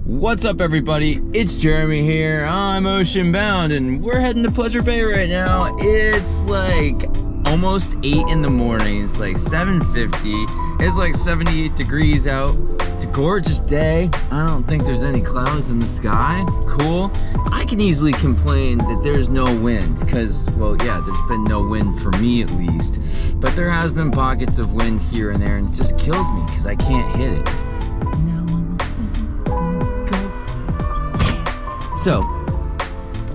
What's up, everybody? It's Jeremy here. I'm ocean bound and we're heading to Pleasure Bay right now. It's like almost 8 in the morning. It's like 7:50. It's like 78 degrees out. It's a gorgeous day. I don't think there's any clouds in the sky. Cool. I can easily complain that there's no wind because, well, yeah, there's been no wind for me at least. But there has been pockets of wind here and there and it just kills me because I can't hit it. So,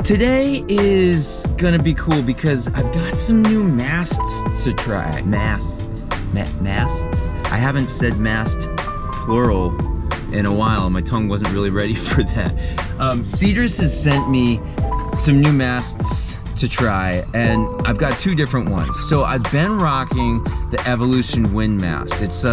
today is gonna be cool because I've got some new masts to try. Masts? I haven't said mast plural in a while. My tongue wasn't really ready for that. Cedrus has sent me some new masts to try, and I've got 2 different ones. So I've been rocking the Evolution wind mast. It's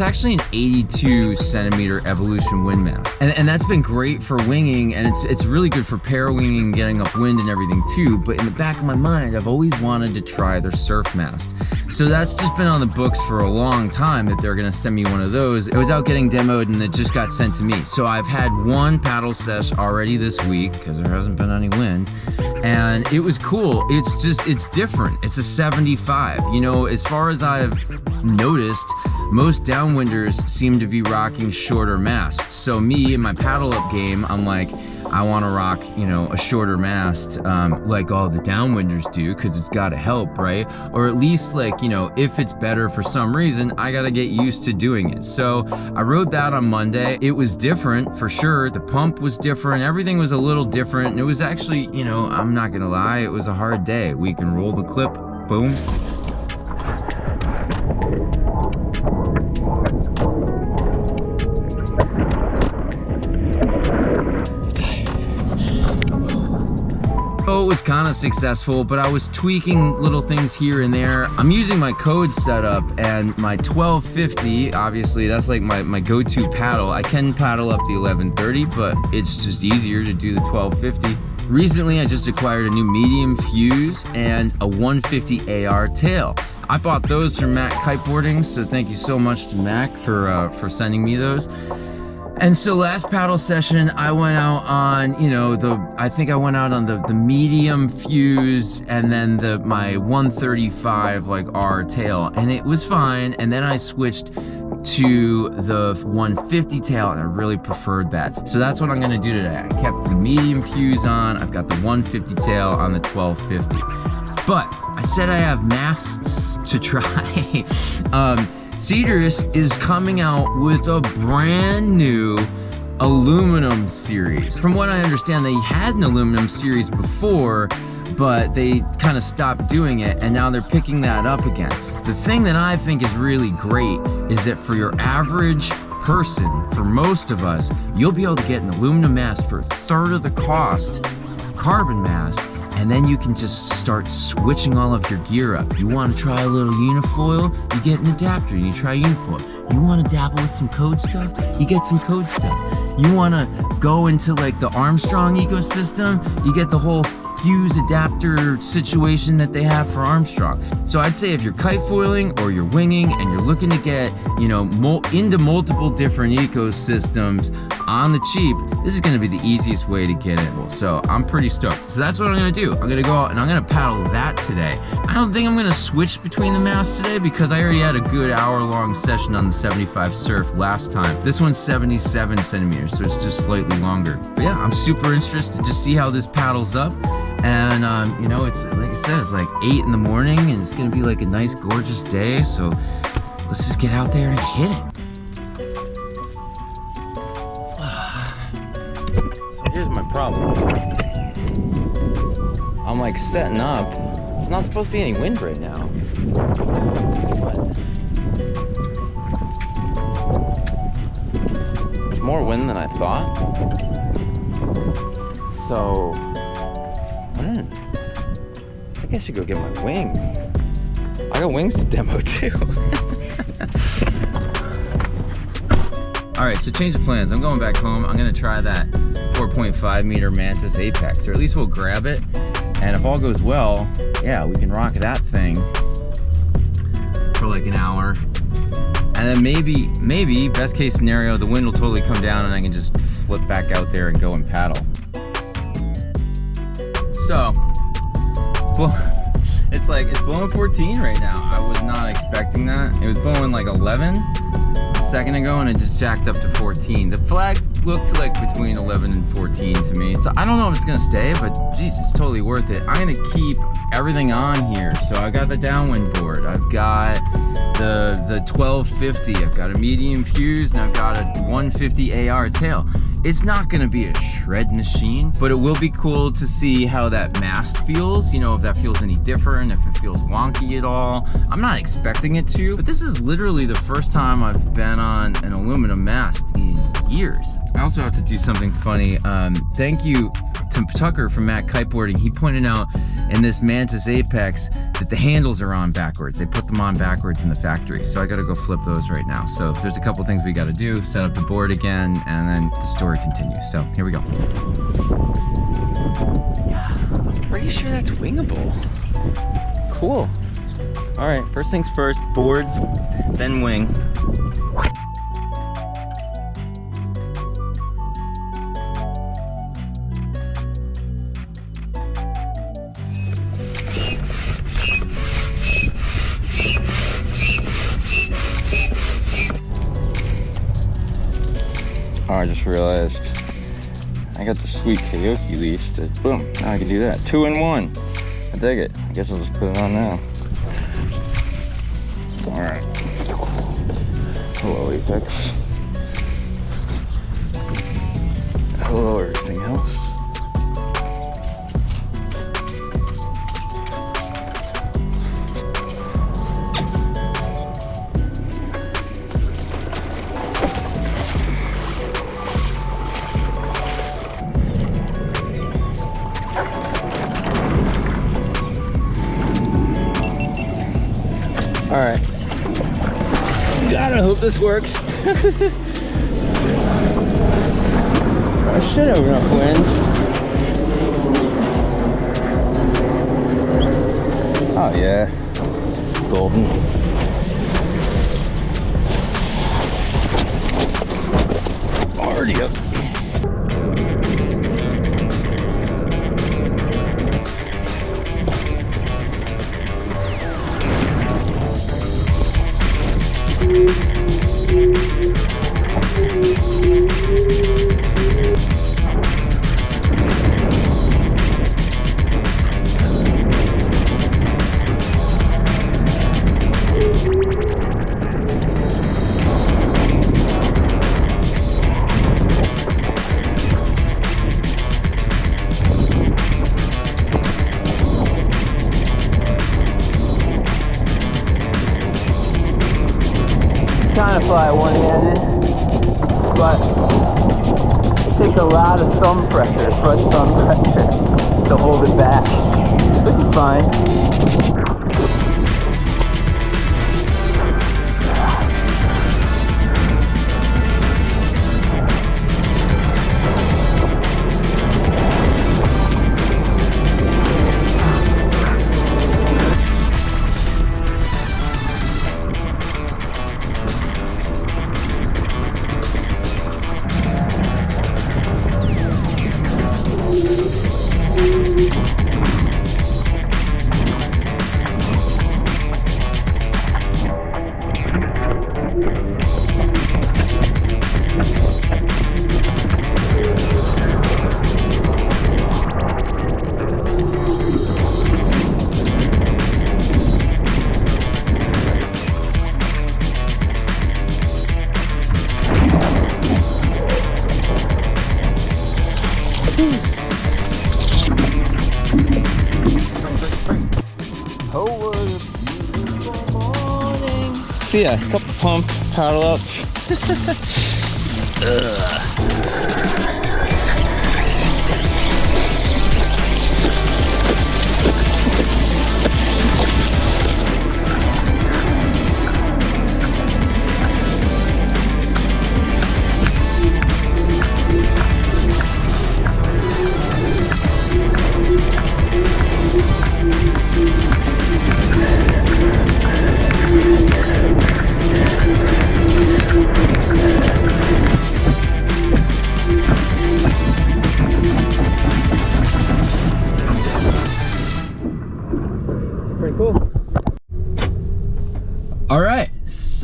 actually an 82 centimeter Evolution wind mast, and that's been great for winging, and it's really good for parawinging, getting upwind and everything too. But in the back of my mind, I've always wanted to try their surf mast. So that's just been on the books for a long time that they're gonna send me one of those. It was out getting demoed and it just got sent to me. So I've had 1 paddle sesh already this week because there hasn't been any wind. And it was cool. It's different. It's a 75. You know, as far as I've noticed, most downwinders seem to be rocking shorter masts. So me in my paddle up game, I'm like, I want to rock, you know, a shorter mast like all the downwinders do because it's got to help, right? Or at least, like, you know, if it's better for some reason, I got to get used to doing it. So I rode that on Monday. It was different for sure. The pump was different. Everything was a little different. And it was actually, you know, I'm not going to lie, it was a hard day. We can roll the clip. Boom. Oh, it was kind of successful, but I was tweaking little things here and there. I'm using my code setup and my 1250, obviously that's like my go-to paddle. I can paddle up the 1130, but it's just easier to do the 1250. Recently, I just acquired a new medium fuse and a 150 AR tail. I bought those from Mac Kiteboarding, so thank you so much to Mac for sending me those. And so last paddle session, I went out on, you know, I think I went out on the medium fuse and then my 135 like R tail, and it was fine. And then I switched to the 150 tail and I really preferred that. So that's what I'm gonna do today. I kept the medium fuse on, I've got the 150 tail on the 1250. But I said I have masts to try. Cedrus is coming out with a brand new aluminum series. From what I understand, they had an aluminum series before, but they kind of stopped doing it, and now they're picking that up again. The thing that I think is really great is that for your average person, for most of us, you'll be able to get an aluminum mast for 1/3 of the cost of a carbon mast, and then you can just start switching all of your gear up. You want to try a little unifoil, you get an adapter and you try unifoil. You want to dabble with some code stuff, you get some code stuff. You want to go into like the Armstrong ecosystem, you get the whole fuse adapter situation that they have for Armstrong. So I'd say if you're kite foiling or you're winging and you're looking to get, you know, into multiple different ecosystems on the cheap, this is going to be the easiest way to get in. So I'm pretty stoked. So that's what I'm going to do. I'm going to go out and I'm going to paddle that today. I don't think I'm going to switch between the masts today because I already had a good hour-long session on the 75 surf last time. This one's 77 centimeters, so it's just slightly longer. But yeah, I'm super interested to see how this paddles up. And you know, it's like I said, it's like 8 in the morning and it's gonna be like a nice gorgeous day, so let's just get out there and hit it. So here's my problem. I'm like setting up. There's not supposed to be any wind right now. But there's more wind than I thought. So I think I should go get my wings. I got wings to demo too. All right, so change of plans. I'm going back home. I'm gonna try that 4.5 meter Mantis Apex, or at least we'll grab it. And if all goes well, yeah, we can rock that thing for like an hour. And then maybe, best case scenario, the wind will totally come down and I can just flip back out there and go and paddle. So, it's blowing 14 right now. I was not expecting that. It was blowing like 11 a second ago and it just jacked up to 14. The flag looked like between 11 and 14 to me. So I don't know if it's gonna stay, but geez, it's totally worth it. I'm gonna keep everything on here. So I got the downwind board. I've got the 1250. I've got a medium fuse and I've got a 150 AR tail. It's not gonna be a shred machine, but it will be cool to see how that mast feels, you know, if that feels any different, if it feels wonky at all. I'm not expecting it to, but this is literally the first time I've been on an aluminum mast in years. I also have to do something funny. Thank you to Tucker from Matt Kiteboarding. He pointed out in this Mantis Apex that the handles are on backwards. They put them on backwards in the factory. So I gotta go flip those right now. So there's a couple things we gotta do, set up the board again, and then the story continues. So here we go. Yeah, I'm pretty sure that's wingable. Cool. All right, first things first, board, then wing. Oh, I just realized I got the sweet Kaohi leash that, boom, now I can do that. 2 in 1. I dig it. I guess I'll just put it on now. Alright. Hello, Apex. Hello, everything else. All right, gotta hope this works. I should have enough wind. Oh yeah, golden. Already up. Trying to fly one-handed, but it takes a lot of thumb pressure, front thumb pressure, to hold it back, which is fine. So yeah, a couple pump, paddle up.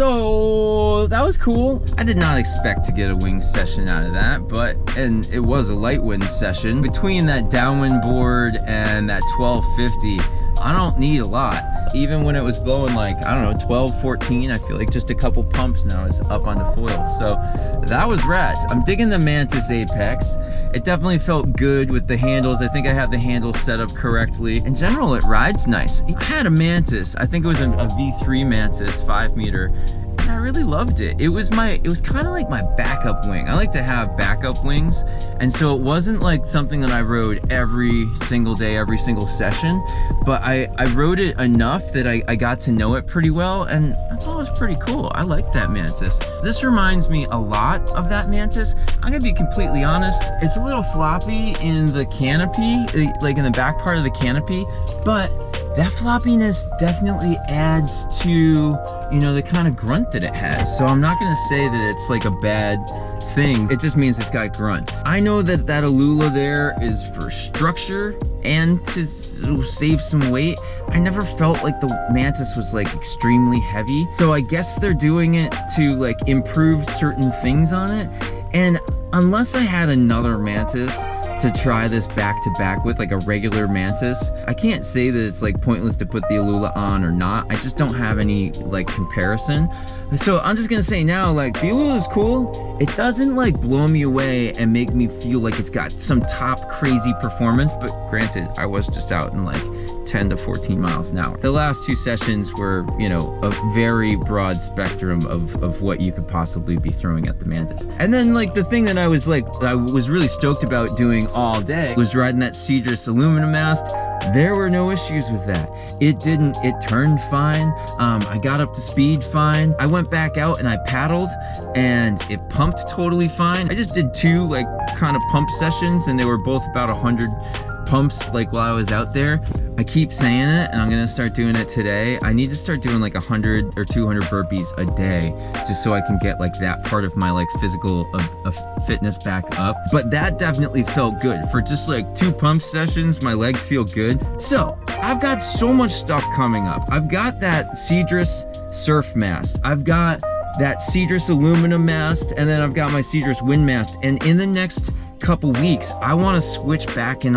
So that was cool. I did not expect to get a wing session out of that, and it was a light wind session. Between that downwind board and that 1250, I don't need a lot. Even when it was blowing like, I don't know, 12, 14, I feel like just a couple pumps now is up on the foil. So that was rad. I'm digging the Mantis Apex. It definitely felt good with the handles. I think I have the handles set up correctly. In general, it rides nice. I had a Mantis, I think it was a V3 Mantis, 5 meter. And I really loved it. It was kind of like my backup wing. I like to have backup wings. And so it wasn't like something that I rode every single day, every single session, but I rode it enough that I got to know it pretty well. And I thought it was pretty cool. I like that Mantis. This reminds me a lot of that Mantis. I'm gonna be completely honest. It's a little floppy in the canopy, like in the back part of the canopy, but that floppiness definitely adds to, you know, the kind of grunt that it has. So I'm not gonna say that it's like a bad thing. It just means it's got grunt. I know that that Alula there is for structure and to save some weight. I never felt like the Mantis was like extremely heavy. So I guess they're doing it to like improve certain things on it. And unless I had another Mantis to try this back to back with, like a regular Mantis, I can't say that it's like pointless to put the Alula on or not. I just don't have any like comparison. So I'm just gonna say now, like, the Alula is cool. It doesn't like blow me away and make me feel like it's got some top crazy performance, but granted, I was just out in like 10 to 14 miles an hour. The last two sessions were, you know, a very broad spectrum of what you could possibly be throwing at the Mantis. And then like the thing that I was really stoked about doing all day was riding that Cedrus aluminum mast. There were no issues with that. It turned fine. I got up to speed fine. I went back out and I paddled and it pumped totally fine. I just did two like kind of pump sessions and they were both about 100 pumps like while I was out there. I keep saying it and I'm gonna start doing it today. I need to start doing like 100 or 200 burpees a day just so I can get like that part of my like physical fitness back up. But that definitely felt good. For just like 2 pump sessions, my legs feel good. So I've got so much stuff coming up. I've got that Cedrus surf mast. I've got that Cedrus aluminum mast, and then I've got my Cedrus wind mast. And in the next couple weeks, I want to switch back and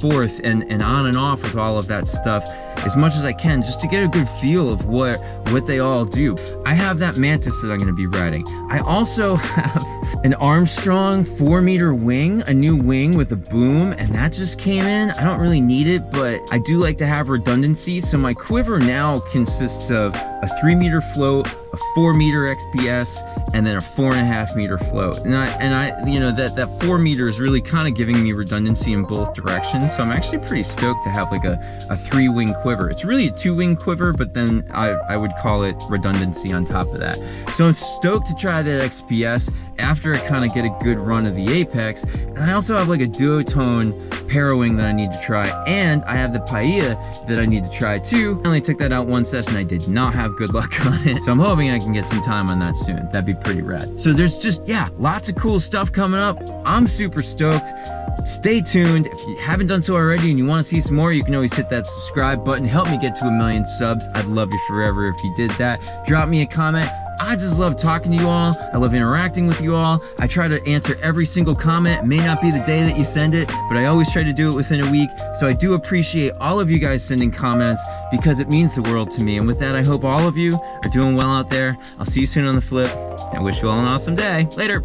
forth and on and off with all of that stuff as much as I can, just to get a good feel of what they all do. I have that Mantis that I'm going to be riding. I also have an Armstrong 4-meter wing, a new wing with a boom, and that just came in. I don't really need it, but I do like to have redundancy. So my quiver now consists of a 3-meter float, a 4-meter XPS, and then a 4.5-meter float. And I you know, that 4 meter is really kind of giving me redundancy in both directions. So I'm actually pretty stoked to have like a 3-wing quiver. It's really a 2-wing quiver, but then I would call it redundancy on top of that. So I'm stoked to try that XPS after I kind of get a good run of the Apex. And I also have like a duotone parawing that I need to try, and I have the paella that I need to try too. I only took that out one session. I did not have good luck on it, so I'm hoping I can get some time on that soon. That'd be pretty rad. So there's just, yeah, lots of cool stuff coming up. I'm super stoked. Stay tuned. If you haven't done so already and you want to see some more, you can always hit that subscribe button. Help me get to 1 million subs. I'd love you forever if you did that. Drop me a comment. I just love talking to you all. I love interacting with you all. I try to answer every single comment. It may not be the day that you send it, but I always try to do it within a week. So I do appreciate all of you guys sending comments because it means the world to me. And with that, I hope all of you are doing well out there. I'll see you soon on the flip. I wish you all an awesome day. Later.